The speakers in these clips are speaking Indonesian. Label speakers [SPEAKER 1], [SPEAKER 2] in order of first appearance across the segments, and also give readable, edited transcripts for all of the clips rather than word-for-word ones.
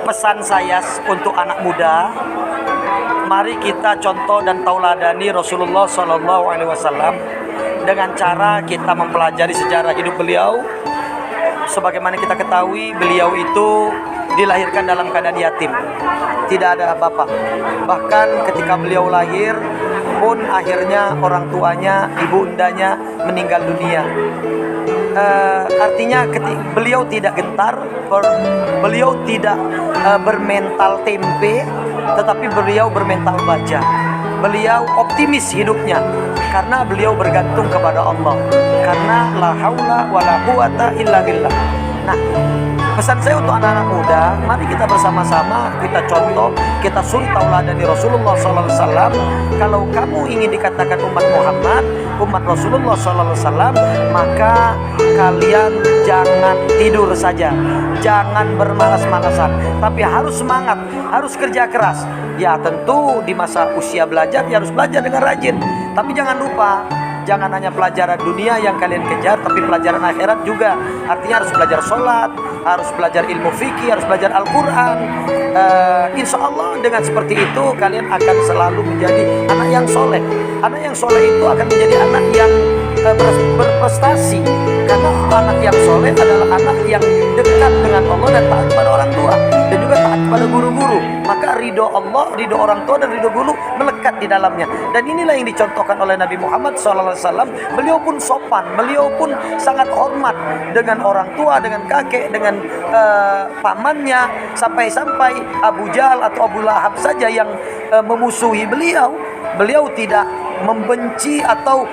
[SPEAKER 1] pesan saya untuk anak muda, mari kita contoh dan tauladani Rasulullah SAW dengan cara kita mempelajari sejarah hidup beliau. Sebagaimana kita ketahui, beliau itu dilahirkan dalam keadaan yatim, tidak ada bapak. Bahkan ketika beliau lahir pun akhirnya orang tuanya, ibundanya meninggal dunia. Artinya beliau tidak gentar, beliau tidak bermental tempe, tetapi beliau bermental baja. Beliau optimis hidupnya karena beliau bergantung kepada Allah. Karena la haula wala quwata illa billah. Nah, pesan saya untuk anak-anak muda, mari kita bersama-sama, kita contoh, kita suri tauladani Rasulullah SAW. Kalau kamu ingin dikatakan umat Muhammad, umat Rasulullah SAW, maka kalian jangan tidur saja, jangan bermalas-malasan, tapi harus semangat, harus kerja keras. Ya tentu di masa usia belajar, ya harus belajar dengan rajin. Tapi jangan lupa, jangan hanya pelajaran dunia yang kalian kejar, tapi pelajaran akhirat juga. Artinya harus belajar sholat, harus belajar ilmu fikih, harus belajar Al-Quran. Insya Allah dengan seperti itu kalian akan selalu menjadi anak yang soleh. Anak yang soleh itu akan menjadi anak yang berprestasi. Karena anak yang soleh adalah anak yang dekat dengan Allah dan taat kepada orang tua, dan juga taat kepada guru-guru. Maka ridho Allah, ridho orang tua, dan ridho guru melekat di dalamnya. Dan inilah yang dicontohkan oleh Nabi Muhammad SAW. Beliau pun sopan, beliau pun sangat hormat dengan orang tua, dengan kakek, dengan pamannya, sampai-sampai Abu Jahal atau Abu Lahab saja yang memusuhi beliau, beliau tidak membenci atau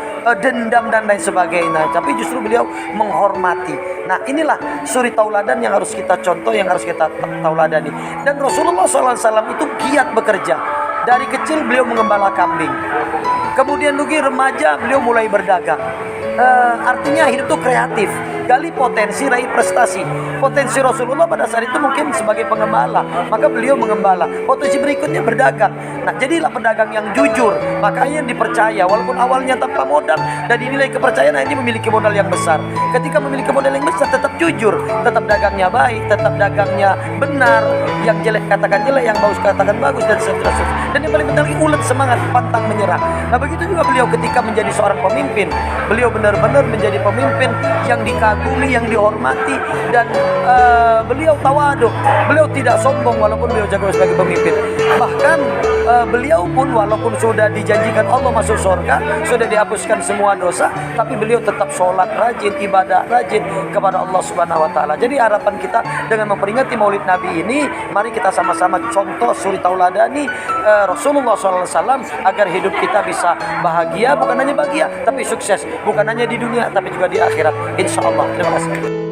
[SPEAKER 1] dendam dan lain sebagainya, tapi justru beliau menghormati. Nah, inilah suri tauladan yang harus kita contoh, yang harus kita tauladani. Dan Rasulullah SAW itu giat bekerja. Dari kecil beliau mengembala kambing, kemudian remaja beliau mulai berdagang. Artinya hidup itu kreatif, gali potensi, raih prestasi. Potensi Rasulullah pada saat itu mungkin sebagai pengembala, maka beliau mengembala. Potensi berikutnya berdagang. Nah, jadilah pedagang yang jujur, makanya dipercaya walaupun awalnya tanpa modal, dan dinilai kepercayaan ini memiliki modal yang besar. Ketika memiliki modal yang besar, tetap jujur, tetap dagangnya baik, tetap dagangnya benar, yang jelek katakan jelek, yang bagus katakan bagus, dan seterusnya. Dan yang paling penting lagi, ulet semangat, pantang menyerah. Nah, begitu juga beliau ketika menjadi seorang pemimpin, beliau benar-benar menjadi pemimpin yang dikagumi, yang dihormati, dan beliau tawadu, beliau tidak sombong walaupun beliau jaga sebagai pemimpin. Bahkan beliau pun walaupun sudah dijanjikan Allah masuk surga, sudah dihapuskan semua dosa, tapi beliau tetap sholat rajin, ibadah rajin kepada Allah Subhanahu Wa Taala. Jadi harapan kita dengan memperingati Maulid Nabi ini, mari kita sama-sama contoh suri tauladani Rasulullah SAW agar hidup kita bisa bahagia, bukan hanya bahagia tapi sukses, bukan hanya di dunia tapi juga di akhirat, insya Allah. Terima kasih.